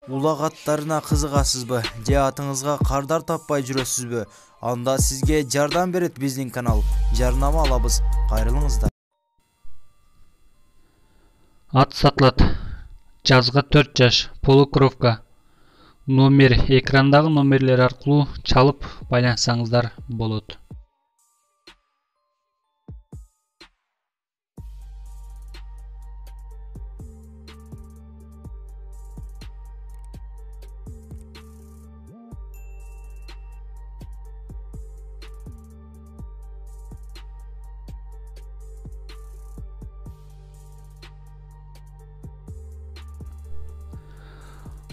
Улак аттарына кызыгасызбы же атыңызга кардар таппай жүрөсүзбү? Анда сизге жардам берет биздин канал. Жарнама алабыз. Кайрылыңыздар. Ат сатылат. Жазга 4 жаш. Полукровка. Номер экрандагы номерлер аркылуу чалып байлансаңыздар болот.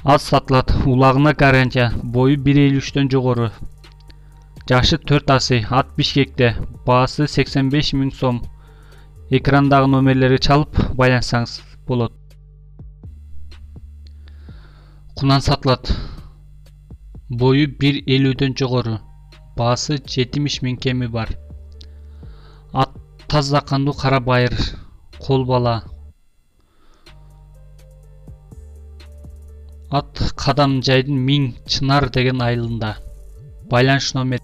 Ат сатылат. Улагына гарантия. Бою 1.53-төн жогору. Жашы 4 асый. Ат Бишкекте. Баасы 85 000 сом. Экрандагы номерлери чалып байлансаңыз болот. Кунан сатылат. Бою 1.50-дөн жогору. Баасы 70 000 кеми бар. Ат таза кандуу кара байыр. Кол бала. Ат Кадам жайдын 1000 Чынар деген айылында. Байланыш номер.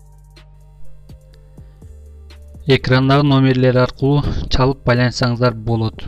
Экрандагы номерлер аркылуу чалып байлансаңыздар болот.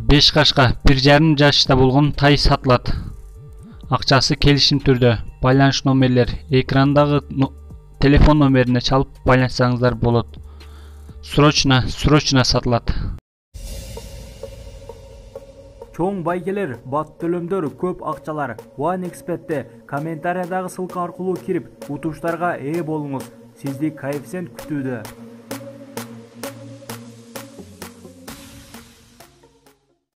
Беш кашка 1,5 жашта болгон тай сатылат. Акчасы келишим түрдө. Байланыш номерлер экрандагы телефон номерине чалып байлансаңыздар болот. Срочно сатылат. Чоң байгелер, бат төлөмдөр, көп акчалар. OneXBet'те комментариядагы ссылка аркылуу кирип, утуштарга ээ болуңуз. Сизди коэффициент күтүүдө.